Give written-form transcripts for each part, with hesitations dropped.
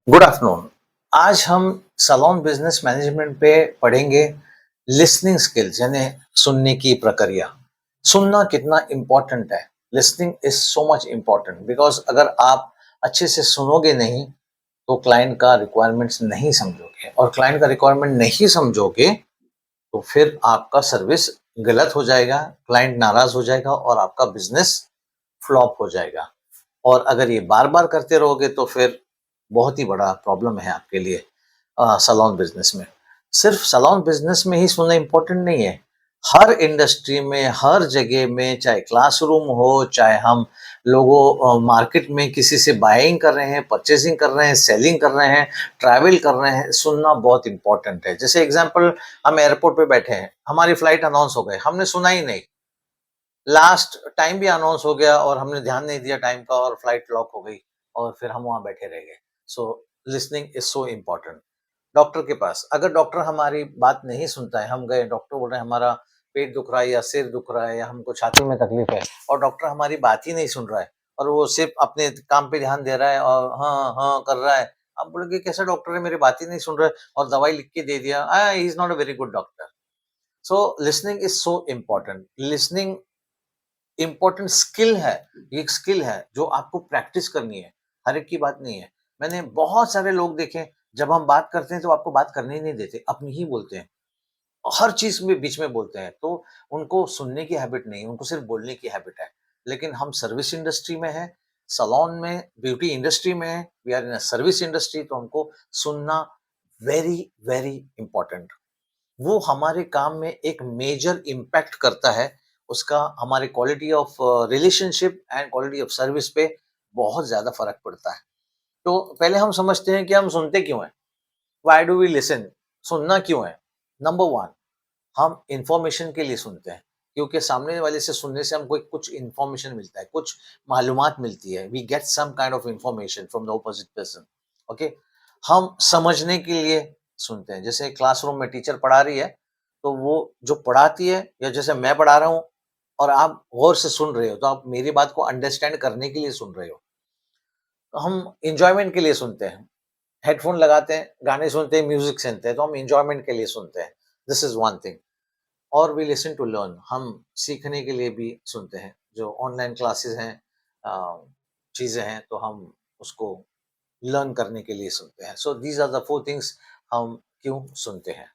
Good afternoon. आज हम salon business management पे पढ़ेंगे लिसनिंग स्किल्स यानी सुनने की प्रक्रिया। सुनना कितना इम्पोर्टेंट है। Listening is so much important because अगर आप अच्छे से सुनोगे नहीं तो क्लाइंट का रिक्वायरमेंट्स नहीं समझोगे, और क्लाइंट का रिक्वायरमेंट नहीं समझोगे तो फिर आपका सर्विस गलत हो जाएगा, क्लाइंट नाराज हो जाएगा और आपका बिजनेस फ्लॉप हो जाएगा। और अगर ये बार बार करते रहोगे तो फिर बहुत ही बड़ा प्रॉब्लम है आपके लिए सलोन बिजनेस में। सिर्फ सलोन बिजनेस में ही सुनना इम्पोर्टेंट नहीं है, हर इंडस्ट्री में, हर जगह में, चाहे क्लासरूम हो, चाहे हम लोगों मार्केट में किसी से बाइंग कर रहे हैं, परचेसिंग कर रहे हैं, सेलिंग कर रहे हैं, ट्रैवल कर रहे हैं, सुनना बहुत इंपॉर्टेंट है। जैसे एग्जांपल, हम एयरपोर्ट पे बैठे हैं, हमारी फ्लाइट अनाउंस हो गई, हमने सुना ही नहीं, लास्ट टाइम भी अनाउंस हो गया और हमने ध्यान नहीं दिया टाइम का और फ्लाइट लॉक हो गई और फिर हम वहां बैठे रह गए। So listening is so important. Doctor के पास अगर डॉक्टर हमारी बात नहीं सुनता है, हम गए, डॉक्टर बोल रहे हैं हमारा पेट दुख रहा है या सिर दुख रहा है या हमको छाती में तकलीफ है, और डॉक्टर हमारी बात ही नहीं सुन रहा है और वो सिर्फ अपने काम पे ध्यान दे रहा है और हाँ हाँ कर रहा है। आप बोलोगे कैसा डॉक्टर है, मेरी बात ही नहीं सुन रहा है और दवाई लिख के दे दिया, he is not a very good doctor. So listening is so important. Listening important skill है। ये एक स्किल है जो आपको प्रैक्टिस करनी है, हर एक की बात नहीं है। मैंने बहुत सारे लोग देखे, जब हम बात करते हैं तो आपको बात करने ही नहीं देते, अपनी ही बोलते हैं, हर चीज में बीच में बोलते हैं, तो उनको सुनने की हैबिट नहीं, उनको सिर्फ बोलने की हैबिट है। लेकिन हम सर्विस इंडस्ट्री में है, सलोन में, ब्यूटी इंडस्ट्री में है, we are in service industry, तो हमको सुनना वेरी वेरी इंपॉर्टेंट। वो हमारे काम में एक मेजर इम्पैक्ट करता है, उसका हमारे quality of relationship and quality of service पे बहुत ज़्यादा फ़र्क पड़ता है। तो पहले हम समझते हैं कि हम सुनते क्यों हैं? Why do we listen? सुनना क्यों है? नंबर 1, हम इन्फॉर्मेशन के लिए सुनते हैं, क्योंकि सामने वाले से सुनने से हमको कुछ इन्फॉर्मेशन मिलता है, कुछ मालूमात मिलती है। We get some kind of information from the opposite person. Okay. हम समझने के लिए सुनते हैं, जैसे क्लासरूम में टीचर पढ़ा रही है, तो वो जो पढ़ाती है, या जैसे मैं पढ़ा रहा हूँ और आप गौर से सुन रहे हो, तो आप मेरी बात को अंडरस्टैंड करने के लिए सुन रहे हो। तो हम इंजॉयमेंट के लिए सुनते हैं, हेडफोन लगाते हैं, गाने सुनते हैं, म्यूजिक सुनते हैं, तो हम इंजॉयमेंट के लिए सुनते हैं। This is one thing. और वी लिसन टू लर्न, हम सीखने के लिए भी सुनते हैं। जो ऑनलाइन क्लासेस हैं, चीज़ें हैं, तो हम उसको लर्न करने के लिए सुनते हैं। So these are the four things हम क्यों सुनते हैं।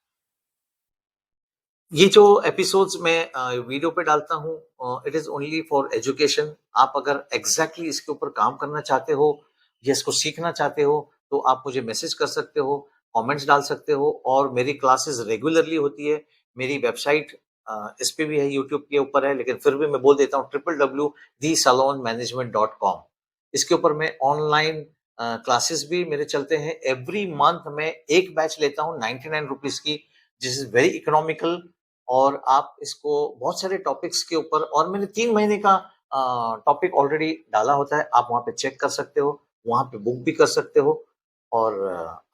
ये जो एपिसोड्स मैं वीडियो पे डालता हूँ, it is only for education. आप अगर एग्जैक्टली इसके ऊपर काम करना चाहते हो या इसको सीखना चाहते हो तो आप मुझे मैसेज कर सकते हो, कमेंट्स डाल सकते हो, और मेरी क्लासेस रेगुलरली होती है। मेरी वेबसाइट इस पे भी है, यूट्यूब के ऊपर है, लेकिन फिर भी मैं बोल देता हूँ, www.thesalonmanagement.com। इसके ऊपर मैं ऑनलाइन क्लासेस भी मेरे चलते हैं। एवरी मंथ मैं एक बैच लेता हूँ 99 रुपीज़ की, जिस इज वेरी इकोनॉमिकल। और आप इसको बहुत सारे टॉपिक्स के ऊपर, और मैंने 3 महीने का टॉपिक ऑलरेडी डाला होता है, आप वहाँ पे चेक कर सकते हो, वहाँ पे बुक भी कर सकते हो, और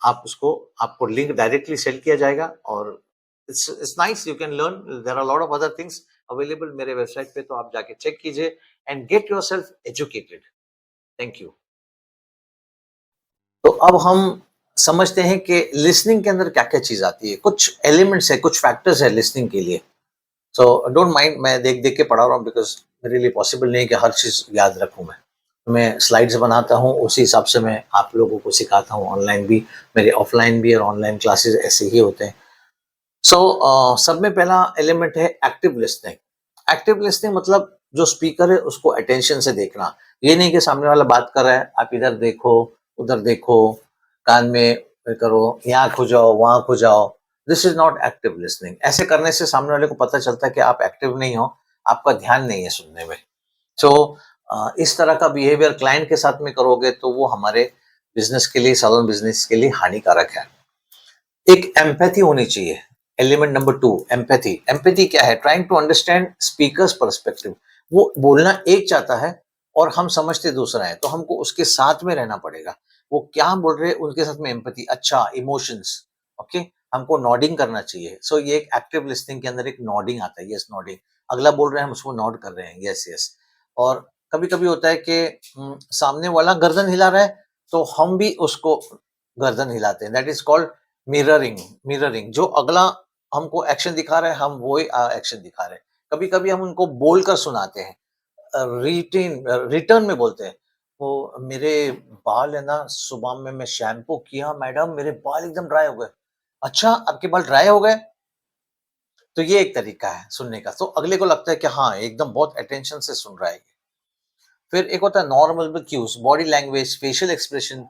आप उसको, आपको लिंक डायरेक्टली सेंड किया जाएगा। और it's nice, you can learn, there are lot of other things available मेरे वेबसाइट पे, तो आप जाके चेक कीजिए and get yourself educated. Thank you. तो अब हम समझते हैं कि लिसनिंग के अंदर क्या क्या चीज आती है, कुछ एलिमेंट्स है, कुछ फैक्टर्स है लिसनिंग के लिए। सो डोंट माइंड, मैं देख देख के पढ़ा रहा हूँ बिकॉज मेरे लिए पॉसिबल नहीं है कि हर चीज़ याद रखूँ। मैं स्लाइड्स बनाता हूँ, उसी हिसाब से मैं आप लोगों को सिखाता हूँ। ऑनलाइन भी, मेरे ऑफलाइन भी और ऑनलाइन क्लासेस ऐसे ही होते हैं। सो सब में पहला एलिमेंट है एक्टिव लिसनिंग। एक्टिव लिसनिंग मतलब जो स्पीकर है उसको अटेंशन से देखना। ये नहीं कि सामने वाला बात कर रहा है, आप इधर देखो, उधर देखो, कान में करो, यहाँ खो जाओ, वहां खो जाओ। This is not active listening. ऐसे करने से सामने वाले को पता चलता है कि आप एक्टिव नहीं हो, आपका ध्यान नहीं है सुनने में। सो इस तरह का बिहेवियर क्लाइंट के साथ में करोगे तो वो हमारे बिजनेस के लिए, सैलून बिजनेस के लिए हानिकारक है। एक एम्पैथी होनी चाहिए। Element number 2, empathy. एम्पैथी क्या है? Trying to understand speakers perspective. वो बोलना एक चाहता है और हम समझते दूसरा है, तो हमको उसके साथ में रहना पड़ेगा। वो क्या बोल रहे हैं उनके साथ में एम्पैथी, अच्छा, इमोशंस। ओके। हमको नॉडिंग करना चाहिए। सो ये एक एक्टिव लिसनिंग के अंदर एक नॉडिंग आता है, यस नॉडिंग। अगला बोल रहे हैं, हम उसको नॉड कर रहे हैं, यस यस। और कभी कभी होता है कि सामने वाला गर्दन हिला रहा है तो हम भी उसको गर्दन हिलाते हैं, that is called mirroring. Mirroring, जो अगला हमको एक्शन दिखा रहा है, हम वही एक्शन दिखा रहे हैं। कभी कभी हम उनको बोलकर सुनाते हैं, रिटर्न में बोलते हैं, वो मेरे बाल है ना, सुबह में मैं शैम्पू किया मैडम, मेरे बाल एकदम ड्राई हो गए। अच्छा, आपके बाल ड्राई हो गए? तो ये एक तरीका है सुनने का, तो अगले को लगता है कि हाँ, एकदम बहुत अटेंशन से सुन रहा है। फिर एक होता है non-verbal cues, body language, facial expression,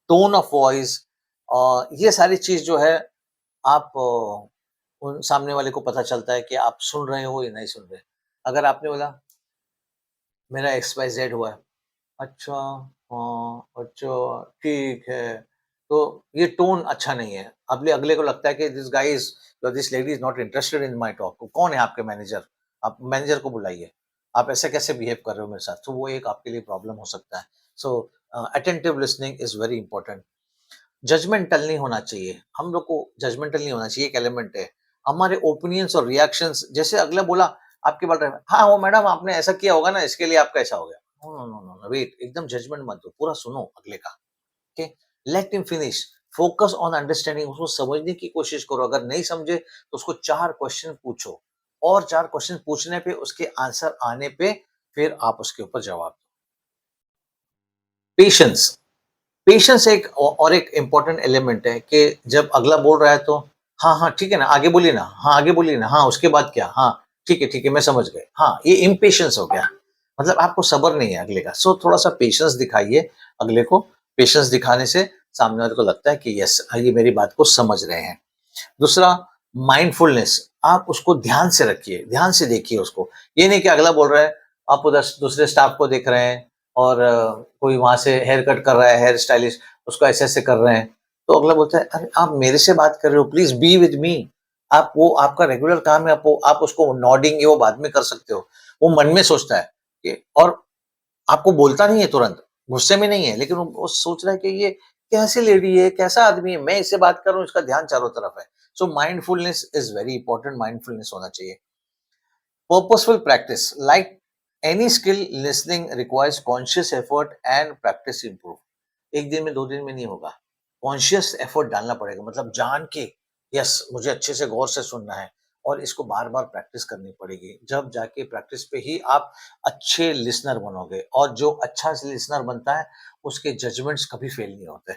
tone of voice, ये सारी चीज़ जो है, आप उन सामने वाले को पता चलता है कि आप सुन रहे हो या नहीं सुन रहे। अगर आपने बोला, मेरा एक्स-वाई-ज़ेड हुआ है, अच्छा, हाँ, अच्छा, ठीक है। तो ये टोन अच्छा नहीं है। अगले अगले को लगता है कि दिस गाय इज़ या this lady is not interested in my talk. कौन है आपके मैनेजर? आप मैनेजर को बुलाइए। आप ऐसे कैसे बिहेव कर रहे हो मेरे साथ? तो वो एक आपके लिए प्रॉब्लम हो सकता है। So attentive listening is very important. Judgmental नहीं होना चाहिए। हम लोग को जजमेंटल नहीं होना चाहिए, एक एलिमेंट है। हमारे ओपिनियंस और रिएक्शंस, जैसे अगला बोला, आपके बारे में, हाँ, वो मैडम आपने ऐसा किया होगा ना, इसके लिए आपका ऐसा हो गया। No, no, no, no, wait, एकदम जजमेंट मत दो, पूरा सुनो अगले का। Okay, let him finish, focus on understanding, उसको समझने की कोशिश करो। अगर नहीं समझे तो उसको 4 क्वेश्चन पूछो, और 4 क्वेश्चन पूछने पे, उसके आंसर आने पे, फिर आप उसके ऊपर जवाब दो। पेशेंस, पेशेंस एक और एक इम्पोर्टेंट एलिमेंट है कि जब अगला बोल रहा है तो, हाँ, हाँ, ठीक है ना, आगे बोलिए ना, हाँ, आगे बोलिए ना, हाँ, उसके बाद क्या? हाँ, ठीक है, मैं समझ गए। हाँ, ये इम्पेशंस हो गया। मतलब आपको सब्र नहीं है अगले का। सो थोड़ा-सा पेशेंस दिखाइए अगले को। पेशेंस दिखाने से सामने वाले को लगता है कि यस, ये मेरी बात को समझ रहे हैं। दूसरा, माइंडफुलनेस, आप उसको ध्यान से रखिए, ध्यान से देखिए उसको। ये नहीं कि अगला बोल रहा है, आप उधर दूसरे स्टाफ को देख रहे हैं, और कोई वहाँ से हेयर कट कर रहा है, हेयर स्टाइलिस्ट, उसको ऐसे-ऐसे कर रहे हैं। तो अगला बोलता है, "अरे! आप मेरे से बात कर रहे हो, प्लीज़ बी विद मी।" आप वो आपका रेगुलर काम है, आप उसको नॉडिंग ये वो बाद में कर सकते हो। वो मन में सोचता है कि, और आपको बोलता नहीं है तुरंत, गुस्से में नहीं है, लेकिन वो सोच रहा है कि ये कैसी लेडी है, कैसा आदमी है, मैं इससे बात कर रहा हूँ, इसका ध्यान चारों तरफ है। So mindfulness is very important, mindfulness होना चाहिए। Purposeful practice, like any skill, listening requires conscious effort and practice improve. एक दिन में, 2 दिन में नहीं होगा। कॉन्शियस एफर्ट डालना पड़ेगा, मतलब जान के, यस, मुझे अच्छे से गौर से सुनना है, और इसको बार-बार प्रैक्टिस करनी पड़ेगी। जब जाके प्रैक्टिस पे ही आप अच्छे लिसनर बनोगे, और जो अच्छा लिसनर बनता है, उसके जजमेंट्स कभी फेल नहीं होते।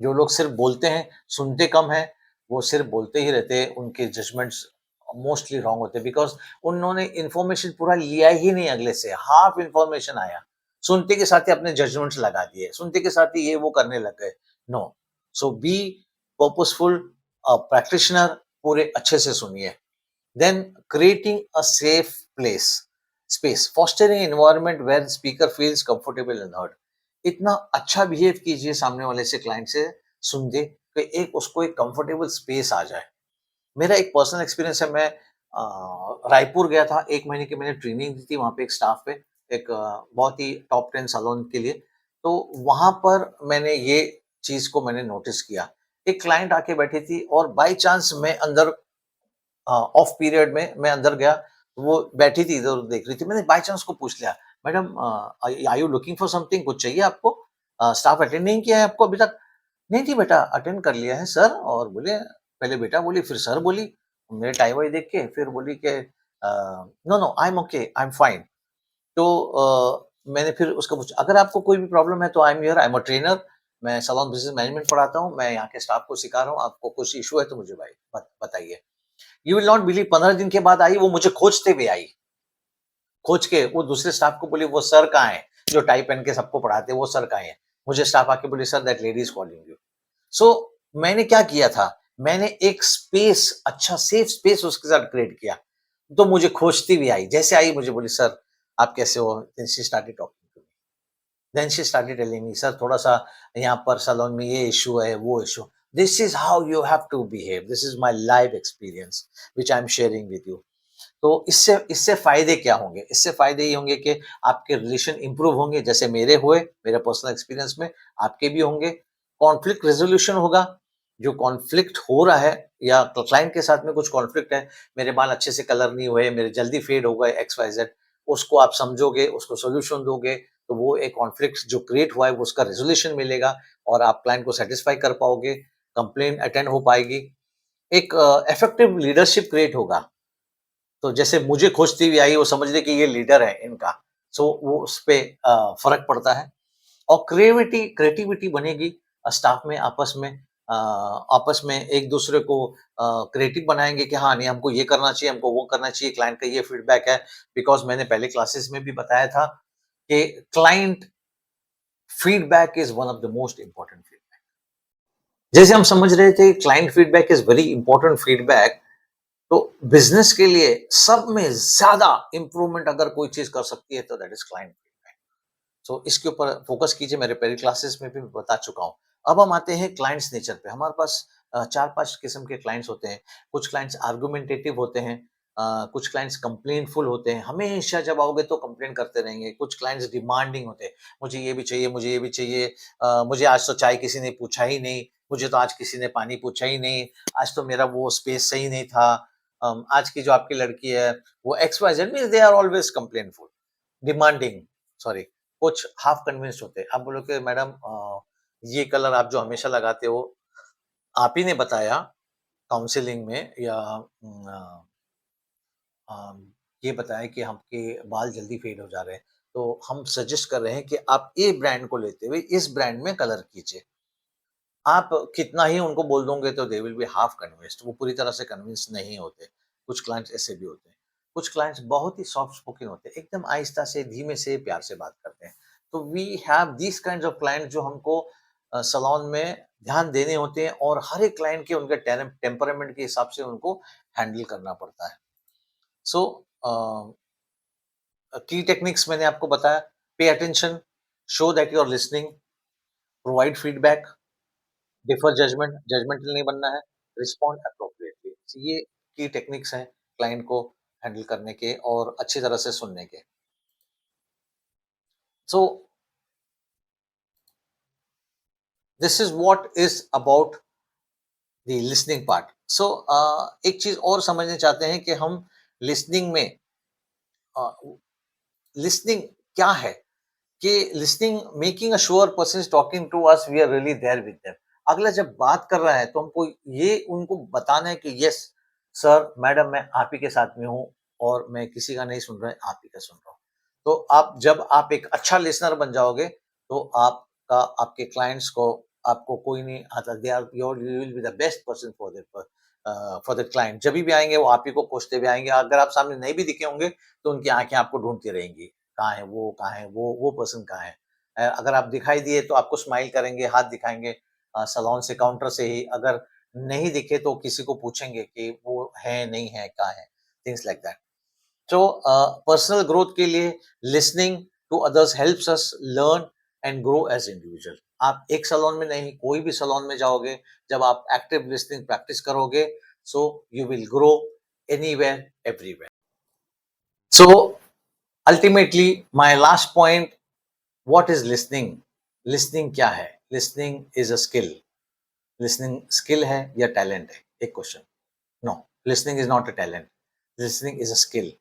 जो लोग सिर्फ बोलते हैं, सुनते कम हैं, वो सिर्फ बोलते ही रहते हैं, उनके जजमेंट्स मोस्टली रॉन्ग होते हैं, बिकॉज़ उन्होंने इन्फॉर्मेशन पूरा लिया ही नहीं अगले से, हाफ इन्फॉर्मेशन आया। सुनते के साथ ही अपने जजमेंट्स लगा दिए, सुनते के साथ ही ये वो करने लग गए। No, so be purposeful, practitioner, पूरे अच्छे से सुनिए। Then creating a safe place space, fostering environment where speaker feels comfortable and heard. इतना अच्छा बिहेव कीजिए सामने वाले से, क्लाइंट से, सुन दे कि एक उसको एक कंफर्टेबल स्पेस आ जाए। मेरा एक पर्सनल एक्सपीरियंस है, मैं रायपुर गया था, 1 महीने की मैंने ट्रेनिंग दी थी वहाँ पे एक स्टाफ पे, एक बहुत ही टॉप 10 सैलून के लिए। तो वहाँ पर मैंने ये चीज़ को मैंने नोटिस किया। एक क्लाइंट आके बैठी थी, और बाय चांस मैं अंदर, ऑफ पीरियड में मैं अंदर गया, वो बैठी थी, इधर-उधर देख रही थी। मैंने बाय चांस उसको पूछ लिया, "madam, are you looking for something? कुछ चाहिए आपको? स्टाफ अटेंड नहीं किया है आपको अभी तक?" "नहीं, नहीं बेटा, अटेंड कर लिया है सर।" और बोले, पहले बेटा बोली, फिर सर बोली। मेरे टाई-वाई देख के फिर बोली कि "no, no, I am okay, I am fine." तो मैंने फिर उसको पूछा, "अगर आपको कोई भी प्रॉब्लम है तो I am here, I am a trainer, मैं सैलून बिज़नेस मैनेजमेंट पढ़ाता हूँ, मैं यहाँ के स्टाफ को सिखा रहा हूँ, आपको कुछ इश्यू है तो मुझे भाई बताइए।" यू विल नॉट बिलीव, 15 दिन के बाद आई, वो मुझे खोजते हुए आई। खोज के वो दूसरे स्टाफ को बोली, वो सर कहाँ है? जो टाई पहन के सबको पढ़ाते हैं, वो सर कहाँ हैं? मुझे स्टाफ आके बोली, sir that lady is calling you. So मैंने क्या किया था? मैंने एक स्पेस, अच्छा सेफ स्पेस उसके साथ क्रिएट किया। तो मुझे खोजती भी आई। जैसे आई मुझे बोली, सर आप कैसे हो? Then she started talking to me. Then she started telling me, sir थोड़ा-सा यहाँ पर सैलून में ये इश्यू है, वो issue. This is how you have to behave. This is my life experience which I am sharing with you. तो इससे इससे फ़ायदे क्या होंगे? इससे फ़ायदे ये होंगे कि आपके रिलेशन इम्प्रूव होंगे, जैसे मेरे हुए, मेरे पर्सनल एक्सपीरियंस में, आपके भी होंगे। कॉन्फ्लिक्ट रेज़ोल्यूशन होगा, जो कॉन्फ्लिक्ट हो रहा है, या क्लाइंट के साथ में कुछ कॉन्फ्लिक्ट है, मेरे बाल अच्छे से कलर नहीं हुए, मेरे जल्दी फेड हो गए, एक्स, वाई, ज़ेड, उसको आप समझोगे, उसको सॉल्यूशन दोगे, तो वो एक कॉन्फ्लिक्ट जो क्रिएट हुआ है वो उसका रेजोल्यूशन मिलेगा और आप क्लाइंट को सेटिस्फाई कर पाओगे, कंप्लेन अटेंड हो पाएगी, एक इफेक्टिव लीडरशिप क्रिएट होगा। तो जैसे मुझे खोजती हुई आई, वो समझ ले कि ये लीडर है इनका, सो वो उसपे फ़र्क पड़ता है और क्रिएटिविटी बनेगी स्टाफ में आपस में एक-दूसरे को क्रिएटिव बनाएँगे कि हाँ, नहीं हमको ये करना चाहिए, हमको वो करना चाहिए, क्लाइंट का ये फीडबैक है। बिकॉज़ मैंने पहले क्लासेस में भी बताया था कि client feedback is one of the most important feedback. जैसे हम समझ रहे थे client feedback is very important feedback, तो बिज़नेस के लिए सब में ज़्यादा इम्प्रूवमेंट अगर कोई चीज़ कर सकती है तो दैट इज़ क्लाइंट फीडबैक। सो इसके ऊपर फोकस कीजिए, मेरे पहले क्लासेस में भी बता चुका हूँ। अब हम आते हैं क्लाइंट्स नेचर पे। हमारे पास 4-5 किस्म के क्लाइंट्स होते हैं। कुछ क्लाइंट्स आर्गुमेंटेटिव होते हैं, कुछ क्लाइंट्स कंप्लेंटफुल होते हैं। हमेशा जब आओगे तो कंप्लेन करते रहेंगे। कुछ क्लाइंट्स डिमांडिंग होते हैं, मुझे ये भी चाहिए, मुझे ये भी चाहिए, मुझे आज तो चाय किसी ने पूछा ही नहीं, मुझे तो आज किसी ने पानी पूछा ही नहीं, आज तो मेरा वो स्पेस सही नहीं था। आज की जो आपकी लड़की है वो X Y Z means they are always complainful, demanding, sorry. कुछ हाफ कन्विंस्ड होते हैं। आप बोलोगे मैडम ये कलर आप जो हमेशा लगाते हो, आप ही ने बताया काउंसलिंग में या ये बताया कि आपके बाल जल्दी फेड हो जा रहे हैं, तो हम सजेस्ट कर रहे हैं कि आप ए ब्रांड को लेते हुए इस ब्रांड में कलर कीजिए। आप कितना ही उनको बोल दोगे तो they will be half convinced, वो पूरी तरह से कन्विंस नहीं होते। कुछ क्लाइंट्स ऐसे भी होते हैं। कुछ क्लाइंट्स बहुत ही सॉफ्ट स्पोकन होते हैं, एकदम आहिस्ता से, धीमे से, प्यार से बात करते हैं। तो we have these kinds of client जो हमको सैलून में ध्यान देने होते हैं और हर एक क्लाइंट के उनके टेम्परामेंट के हिसाब से उनको हैंडल करना पड़ता है। सो की टेक्निक्स मैंने आपको बताया, pay attention, show that you are listening, provide feedback, defer judgement, judgemental नहीं बनना है, रिस्पॉन्ड एप्रोप्रिएटली। ये की टेक्निक्स हैं क्लाइंट को हैंडल करने के और अच्छी तरह से सुनने के। So this is what is about the listening part. So एक चीज और समझना चाहते हैं कि हम लिसनिंग में लिसनिंग क्या है, कि listening making a sure person is talking to us we are really there with them. अगला जब बात कर रहा है तो हमको ये उनको बताना है कि यस सर मैडम मैं आप ही के साथ में हूँ और मैं किसी का नहीं सुन रहा, आप ही का सुन रहा हूँ। तो आप जब आप एक अच्छा लिसनर बन जाओगे तो आपका आपके क्लाइंट्स को आपको कोई नहीं आता, they are your you will be the best person for the client. जब भी आएंगे वो आप ही को खोजते हुए आएंगे, अगर आप सामने नहीं भी दिखे होंगे तो उनकी आंखें आपको ढूंढती रहेंगी, कहाँ है वो, कहाँ है वो पर्सन कहाँ है। अगर आप दिखाई दिए तो आपको स्माइल करेंगे, हाथ दिखाएँगे सैलून से, काउंटर से ही। अगर नहीं दिखे तो किसी को पूछेंगे कि वो है, नहीं है, कहाँ है? Things like that. So, personal growth के लिए listening to others helps us learn and grow as individual. आप एक सैलून में नहीं, कोई भी सैलून में जाओगे, जब आप एक्टिव लिसनिंग प्रैक्टिस करोगे, so you will grow anywhere, everywhere. So ultimately my last point, what is listening? Listening क्या है? Listening is a skill. Listening skill है या टैलेंट है? एक question. No, listening is not a talent, listening is a skill.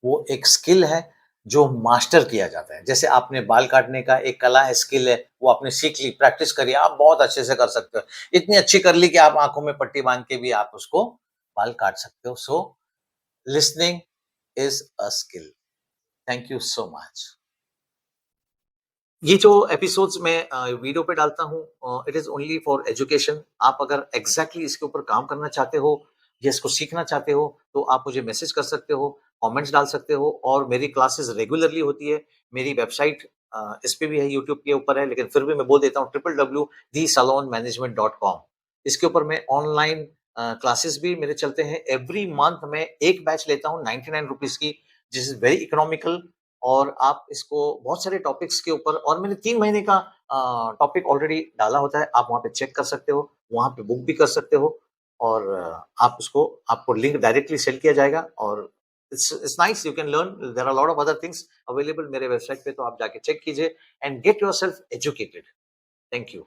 वो एक skill है जो मास्टर किया जाता है। जैसे आपने बाल काटने का एक कला है, स्किल है, वो आपने सीख ली, प्रैक्टिस करी, आप बहुत अच्छे से कर सकते हो। इतनी अच्छी कर ली कि आप आंखों में पट्टी बांध के भी आप उसको बाल काट सकते हो। So listening is a skill. Thank you so much. ये जो एपिसोड्स मैं वीडियो पे डालता हूँ, it is only for education. आप अगर एग्जैक्टली इसके ऊपर काम करना चाहते हो या इसको सीखना चाहते हो तो आप मुझे मैसेज कर सकते हो, कमेंट्स डाल सकते हो, और मेरी क्लासेस रेगुलरली होती है। मेरी वेबसाइट इस पे भी है, यूट्यूब के ऊपर है, लेकिन फिर भी मैं बोल देता हूँ, www.thesalonmanagement.com। इसके ऊपर मैं ऑनलाइन क्लासेस भी मेरे चलते हैं। एवरी मंथ मैं एक बैच लेता हूँ 99 रुपीज की, जिस इज वेरी इकोनॉमिकल। और आप इसको बहुत सारे टॉपिक्स के ऊपर, और मैंने 3 महीने का टॉपिक ऑलरेडी डाला होता है, आप वहाँ पे चेक कर सकते हो, वहाँ पे बुक भी कर सकते हो। और आप उसको, आपको लिंक डायरेक्टली सेंड किया जाएगा। और it's nice, you can learn, there are lot of other things available मेरे वेबसाइट पे, तो आप जाके चेक कीजिए and get yourself educated. Thank you.